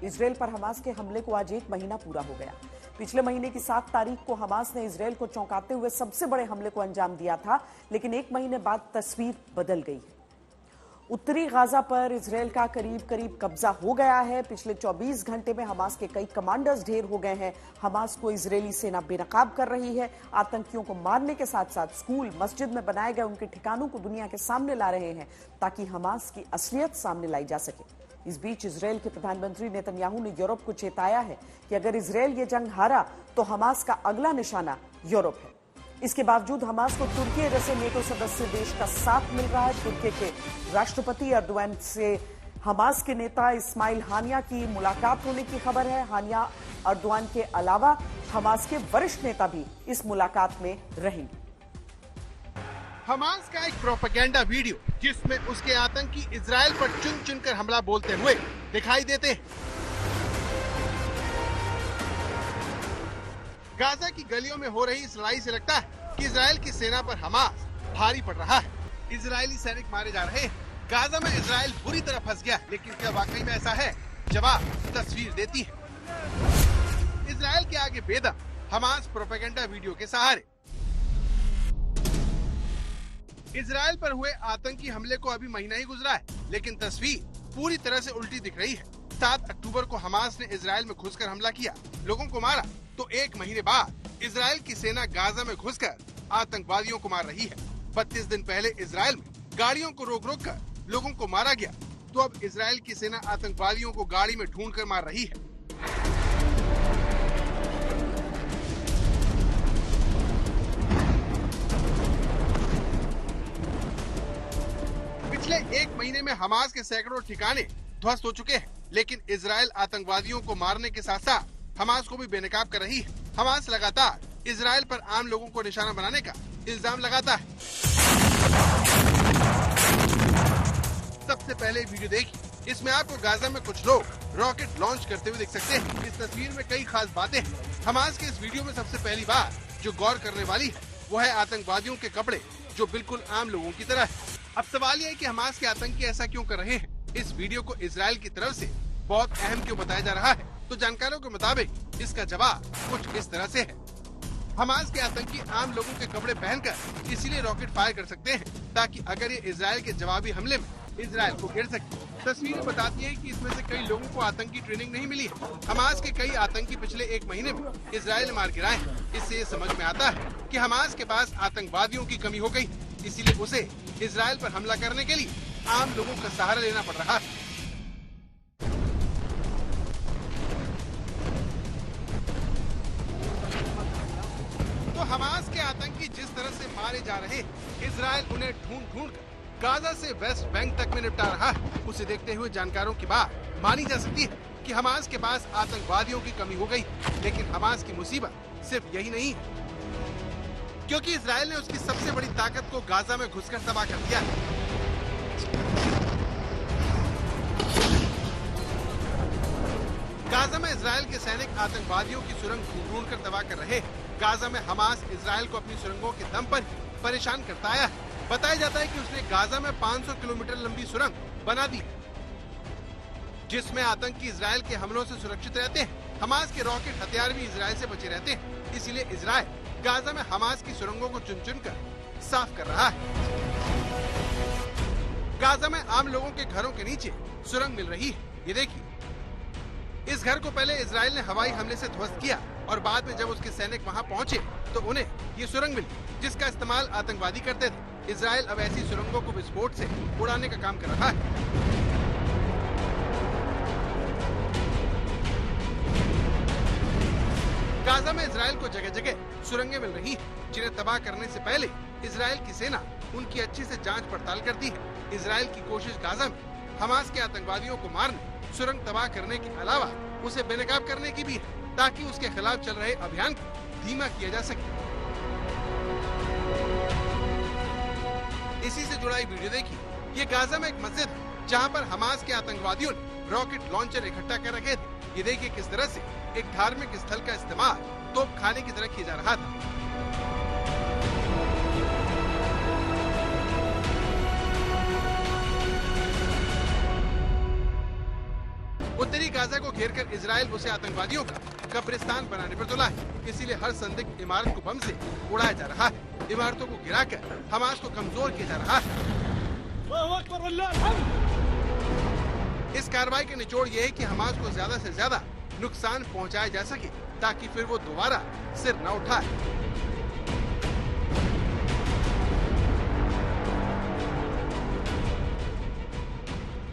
Israel पर Hamas के हमले को आज 1 महीना पूरा हो गया। पिछले महीने की 7 तारीख को हमास ने इजरायल को चौंकाते हुए सबसे बड़े हमले को अंजाम दिया था, लेकिन 1 महीने बाद तस्वीर बदल गई। उत्तरी गाजा पर इजरायल का करीब कब्जा हो गया है। पिछले 24 घंटे में हमास के कई कमांडर्स ढेर हो गए हैं। हमास को इजरायली सेना बेनकाब कर रही है। आतंकियों को मारने के साथ साथ स्कूल, मस्जिद में बनाए गए उनके ठिकानों को दुनिया के सामने ला रहे हैं ताकि हमास की असलियत सामने लाई जा सके। इस बीच इजरायल के प्रधानमंत्री नेतन्याहू ने यूरोप को चेताया है कि अगर इजरायल ये जंग हारा तो हमास का अगला निशाना यूरोप है। इसके बावजूद हमास को तुर्की जैसे नेटो सदस्य देश का साथ मिल रहा है। तुर्की के राष्ट्रपति अर्दोआन से हमास के नेता इस्माइल हानिया की मुलाकात होने की खबर है। हानिया अर्दोआन के अलावा हमास के वरिष्ठ नेता भी इस मुलाकात में रहेंगे। हमास का एक प्रोपेगेंडा वीडियो जिसमें उसके आतंकी इजरायल पर चुन चुनकर हमला बोलते हुए दिखाई देते हैं। गाजा की गलियों में हो रही इस लड़ाई से लगता है कि इजरायल की सेना पर हमास भारी पड़ रहा है। इजरायली सैनिक मारे जा रहे हैं। गाजा में इजरायल बुरी तरह फंस गया, लेकिन क्या वाकई में ऐसा है? जवाब तस्वीर देती है। इजरायल के आगे बेदम, हमास प्रोपेगेंडा वीडियो के सहारे। इजरायल पर हुए आतंकी हमले को अभी महीना ही गुजरा है, लेकिन तस्वीर पूरी तरह से उल्टी दिख रही है। 7 अक्टूबर को हमास ने इजरायल में घुसकर हमला किया, लोगों को मारा, तो 1 महीने बाद इजरायल की सेना गाजा में घुसकर आतंकवादियों को मार रही है। 32 दिन पहले इजरायल में गाड़ियों को रोक कर लोगों को मारा गया, तो अब इजरायल की सेना आतंकवादियों को गाड़ी में ढूंढकर मार रही है। पिछले 1 महीने में हमास के सैकड़ों ठिकाने ध्वस्त हो चुके हैं, लेकिन इजरायल आतंकवादियों को मारने के साथ साथ हमास को भी बेनकाब कर रही है। हमास लगातार इजरायल पर आम लोगों को निशाना बनाने का इल्जाम लगाता है। सबसे पहले वीडियो देखिए। इसमें आपको गाजा में कुछ लोग रॉकेट लॉन्च करते हुए दिख सकते हैं। इस तस्वीर में कई खास बातें हैं। हमास के इस वीडियो में सबसे पहली बात जो गौर करने वाली है वो है आतंकवादियों के कपड़े, जो बिल्कुल आम लोगों की तरह है। अब सवाल यह है कि हमास के आतंकी ऐसा क्यों कर रहे हैं? इस वीडियो को इजरायल की तरफ से बहुत अहम क्यों बताया जा रहा है? तो जानकारों के मुताबिक इसका जवाब कुछ इस तरह से है। हमास के आतंकी आम लोगों के कपड़े पहनकर इसीलिए रॉकेट फायर कर सकते हैं ताकि अगर ये इजरायल के जवाबी हमले में इजरायल को घेर सके। तस्वीरें बताती हैं कि इसमें से कई लोगों को आतंकी ट्रेनिंग नहीं मिली है। हमास के कई आतंकी पिछले 1 महीने में इजरायल मार गिराए हैं। इससे ये समझ में आता है कि हमास के पास आतंकवादियों की कमी हो गई, इसीलिए उसे इजरायल पर हमला करने के लिए आम लोगों का सहारा लेना पड़ रहा है। तो हमास के आतंकी जिस तरह से मारे जा रहे हैं, इजरायल उन्हें ढूंढ कर गाजा से वेस्ट बैंक तक में निपटा रहा है। उसे देखते हुए जानकारों की बात मानी जा सकती है कि हमास के पास आतंकवादियों की कमी हो गई, लेकिन हमास की मुसीबत सिर्फ यही नहीं है, क्योंकि इजरायल ने उसकी सबसे बड़ी ताकत को गाजा में घुसकर तबाह कर दिया है। गाजा में इजरायल के सैनिक आतंकवादियों की सुरंग ढूंढ कर तबाह कर रहे हैं। गाजा में हमास इजरायल को अपनी सुरंगों के दम पर परेशान करता आया है। बताया जाता है कि उसने गाजा में 500 किलोमीटर लंबी सुरंग बना दी, जिसमें आतंकी इजरायल के हमलों से सुरक्षित रहते हैं। हमास के रॉकेट हथियार भी इजरायल से बचे रहते हैं, इसीलिए इजरायल गाजा में हमास की सुरंगों को चुन चुन कर साफ कर रहा है। गाजा में आम लोगों के घरों के नीचे सुरंग मिल रही है। ये देखिए, इस घर को पहले इजरायल ने हवाई हमले से ध्वस्त किया और बाद में जब उसके सैनिक वहां पहुंचे तो उन्हें ये सुरंग मिली, जिसका इस्तेमाल आतंकवादी करते थे। इजरायल अब ऐसी सुरंगों को विस्फोट से उड़ाने का काम कर रहा है। गाजा में इजरायल को जगह जगह सुरंगें मिल रही हैं, जिन्हें तबाह करने से पहले इजरायल की सेना उनकी अच्छी से जांच पड़ताल करती है। इजरायल की कोशिश गाजा में हमास के आतंकवादियों को मारने, सुरंग तबाह करने के अलावा उसे बेनकाब करने की भी है, ताकि उसके खिलाफ चल रहे अभियान को धीमा किया जा सके। इसी से जुड़ा वीडियो देखिए। ये गाजा में एक मस्जिद है, जहां पर हमास के आतंकवादियों ने रॉकेट लॉन्चर इकट्ठा कर रखे थे। ये देखिए किस तरह से एक धार्मिक स्थल का इस्तेमाल तोप खाने की तरह किया जा रहा था। उत्तरी गाजा को घेरकर इजराइल उसे आतंकवादियों का कब्रिस्तान बनाने पर तुला है। इसीलिए हर संदिग्ध इमारत को बम से उड़ाया जा रहा है। इमारतों को गिराकर हमास को कमजोर किया जा रहा है। इस कार्रवाई का निचोड़ ये है कि हमास को ज्यादा से ज्यादा नुकसान पहुंचाया जा सके, ताकि फिर वो दोबारा सिर न उठाए।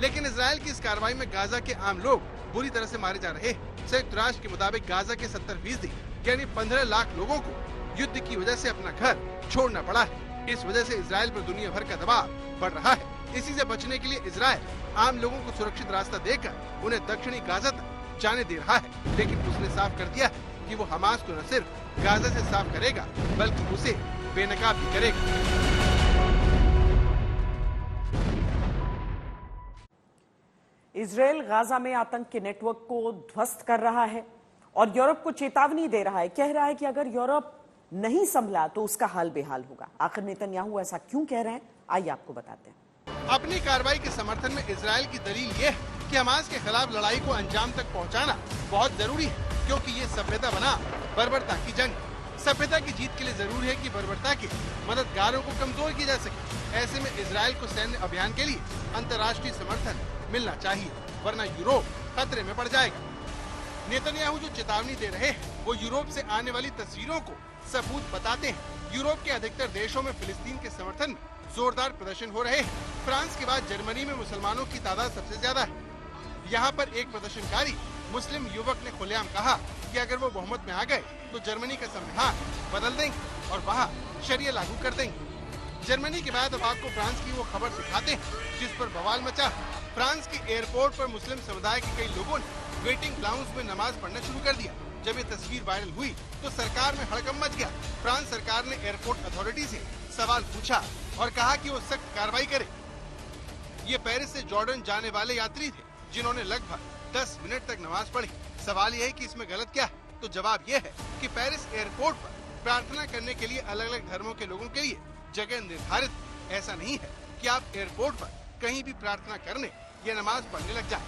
लेकिन इजराइल की इस कार्रवाई में गाजा के आम लोग बुरी तरह से मारे जा रहे हैं। संयुक्त राष्ट्र के मुताबिक गाजा के 70% यानी 15 लाख लोगों को युद्ध की वजह से अपना घर छोड़ना पड़ा है। इस वजह से इजराइल पर दुनिया भर का दबाव बढ़ रहा है। इसी से बचने के लिए इजराइल आम लोगों को सुरक्षित रास्ता देकर उन्हें दक्षिणी गाजा तक जाने दे रहा है। लेकिन उसने साफ कर दिया है कि वो हमास को न सिर्फ गाजा से साफ करेगा, बल्कि उसे बेनकाब भी करेगा। इजराइल गाजा में आतंक के नेटवर्क को ध्वस्त कर रहा है और यूरोप को चेतावनी दे रहा है। कह रहा है कि अगर यूरोप नहीं संभला तो उसका हाल बेहाल होगा। आखिर नेतन्याहू ऐसा क्यों कह रहे हैं, आइए आपको बताते हैं। अपनी कार्रवाई के समर्थन में इजराइल की दलील ये है कि हमास के खिलाफ लड़ाई को अंजाम तक पहुंचाना बहुत जरूरी है, क्योंकि ये सभ्यता बना बर्बरता की जंग। सभ्यता की जीत के लिए जरूरी है कि बर्बरता के मददगारों को कमजोर किया जा सके। ऐसे में इजराइल को सैन्य अभियान के लिए अंतर्राष्ट्रीय समर्थन मिलना चाहिए, वरना यूरोप खतरे में पड़ जाएगा। नेतन्याहू जो चेतावनी दे रहे हैं वो यूरोप से आने वाली तस्वीरों को सबूत बताते हैं। यूरोप के अधिकतर देशों में फिलिस्तीन के समर्थन में जोरदार प्रदर्शन हो रहे हैं। फ्रांस के बाद जर्मनी में मुसलमानों की तादाद सबसे ज्यादा है। यहाँ पर एक प्रदर्शनकारी मुस्लिम युवक ने खुलेआम कहा कि अगर वो बहुमत में आ गए तो जर्मनी का संविधान बदल देंगे और वहाँ शरिया लागू कर देंगे। जर्मनी के बाद अब आपको फ्रांस की वो खबर दिखाते हैं जिस पर बवाल मचा। फ्रांस के एयरपोर्ट पर मुस्लिम समुदाय के कई लोगों ने वेटिंग लाउंज में नमाज पढ़ना शुरू कर दिया। जब ये तस्वीर वायरल हुई तो सरकार में हड़कंप मच गया। फ्रांस सरकार ने एयरपोर्ट अथॉरिटी से सवाल पूछा और कहा कि वो सख्त कार्रवाई करे। ये पेरिस से जॉर्डन जाने वाले यात्री थे जिन्होंने लगभग 10 मिनट तक नमाज पढ़ी। सवाल ये है कि इसमें गलत क्या है, तो जवाब ये है कि पेरिस एयरपोर्ट पर प्रार्थना करने के लिए अलग अलग धर्मों के लोगों के लिए जगह निर्धारित। ऐसा नहीं है कि आप एयरपोर्ट पर कहीं भी प्रार्थना करने या नमाज पढ़ने लग जाए।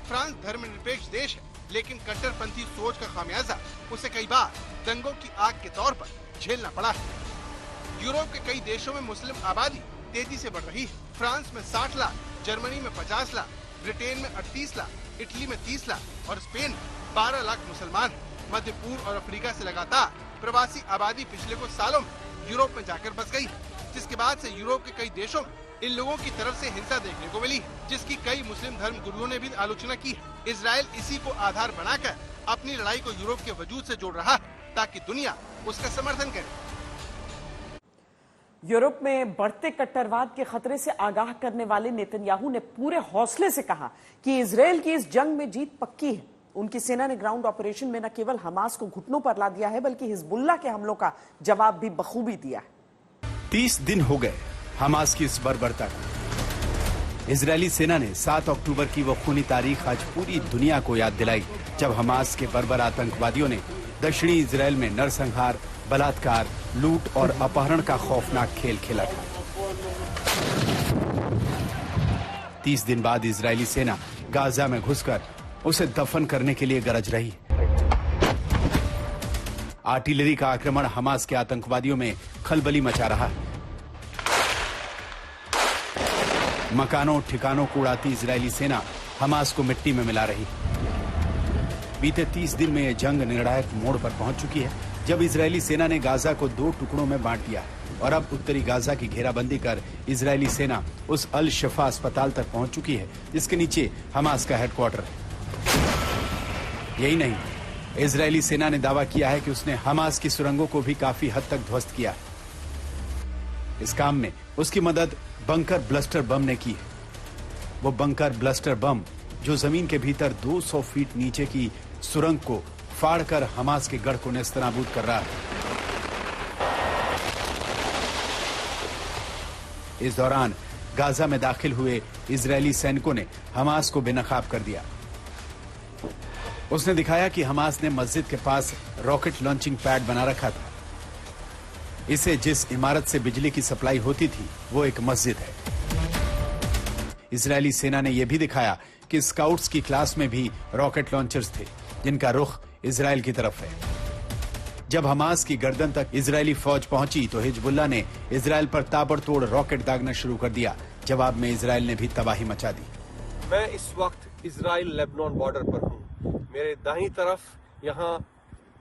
फ्रांस धर्मनिरपेक्ष देश है, लेकिन कट्टरपंथी सोच का खामियाजा उसे कई बार दंगों की आग के तौर पर झेलना पड़ा है। यूरोप के कई देशों में मुस्लिम आबादी तेजी से बढ़ रही है। फ्रांस में 60 लाख, जर्मनी में 50 लाख, ब्रिटेन में 38 लाख, इटली में 30 लाख और स्पेन में 12 लाख मुसलमान हैं। मध्य पूर्व और अफ्रीका से लगातार प्रवासी आबादी पिछले कुछ सालों में यूरोप में जाकर बस गई है, जिसके बाद से यूरोप के कई देशों में इन लोगों की तरफ से हिंसा देखने को मिली है, जिसकी कई मुस्लिम धर्म गुरुओं ने भी आलोचना की है। इजराइल इसी को आधार बनाकर अपनी लड़ाई को यूरोप के वजूद से जोड़ रहा है ताकि दुनिया उसका समर्थन करे। यूरोप में बढ़ते कट्टरवाद के खतरे से आगाह करने वाले नेतन्याहू ने पूरे हौसले से कहा कि इजराइल की इस जंग में जीत पक्की है। उनकी सेना ने ग्राउंड ऑपरेशन में न केवल हमास को घुटनों पर ला दिया है, बल्कि हिजबुल्लाह के हमलों का जवाब भी बखूबी दिया है। 30 दिन हो गए हमास की इस बर्बरता को। इजरायली सेना ने 7 अक्टूबर की वो खूनी तारीख आज पूरी दुनिया को याद दिलाई, जब हमास के बर्बर आतंकवादियों ने दक्षिणी इजराइल में नरसंहार, बलात्कार, लूट और अपहरण का खौफनाक खेल खेला था। 30 दिन बाद इजरायली सेना गाजा में घुसकर उसे दफन करने के लिए गरज रही। आर्टिलरी का आक्रमण हमास के आतंकवादियों में खलबली मचा रहा है। मकानों ठिकानों को उड़ाती इजरायली सेना हमास को मिट्टी में मिला रही। बीते 30 दिन में यह जंग निर्णायक मोड़ पर पहुंच चुकी है, जब इजरायली सेना ने गाजा को 2 टुकड़ों में बांट दिया और अब उत्तरी गाजा की घेराबंदी कर इजरायली सेना उस अल शफा अस्पताल तक पहुंच चुकी है, जिसके नीचे हमास का हेडक्वार्टर है। यही नहीं, इजरायली सेना ने दावा किया है कि उसने हमास की सुरंगों को भी काफी हद तक ध्वस्त किया। इस काम में उसकी मदद बंकर ब्लस्टर बम ने की है। वो बंकर ब्लस्टर बम जो जमीन के भीतर 200 फीट नीचे की सुरंग को फाड़कर हमास के गढ़ को नेस्तनाबूद कर रहा है। इस दौरान गाजा में दाखिल हुए इजरायली सैनिकों ने हमास को बेनकाब कर दिया। उसने दिखाया कि हमास ने मस्जिद के पास रॉकेट लॉन्चिंग पैड बना रखा था। इसे जिस इमारत से बिजली की सप्लाई होती थी वो एक मस्जिद है। इजरायली सेना ने यह भी दिखाया कि स्काउट्स की क्लास में भी रॉकेट लॉन्चर्स थे जिनका रुख इजराइल की तरफ है। जब हमास की गर्दन तक इजरायली फौज पहुंची तो हिजबुल्लाह ने इजराइल पर ताबड़तोड़ रॉकेट दागना शुरू कर दिया। जवाब में इजराइल ने भी तबाही मचा दी। मैं इस वक्त इजराइल लेबनान बॉर्डर पर हूँ। मेरे दाहिनी तरफ यहाँ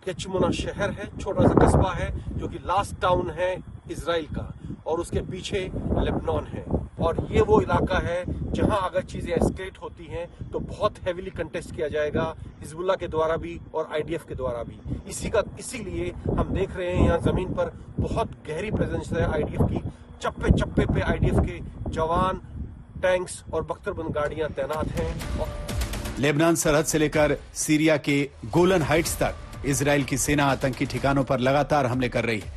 केचमुना शहर है, छोटा सा कस्बा है जो कि लास्ट टाउन है इजराइल का, और उसके पीछे लेबनान है। और ये वो इलाका है जहां अगर चीजें एस्केलेट होती हैं तो बहुत हेवीली कंटेस्ट किया जाएगा हिजबुल्लाह के द्वारा भी और आईडीएफ के द्वारा भी। इसीलिए हम देख रहे हैं यहाँ जमीन पर बहुत गहरी प्रेजेंस है आईडीएफ की। चप्पे चप्पे पे आईडीएफ के जवान, टैंक्स और बख्तरबंद गाड़ियां तैनात हैं। लेबनान सरहद से लेकर सीरिया के गोलन हाइट्स तक इजराइल की सेना आतंकी ठिकानों पर लगातार हमले कर रही है।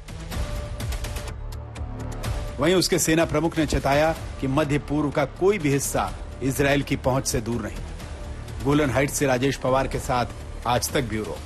वहीं उसके सेना प्रमुख ने चेताया कि मध्य पूर्व का कोई भी हिस्सा इजराइल की पहुंच से दूर नहीं। गोलन हाइट्स से राजेश पवार के साथ आज तक ब्यूरो।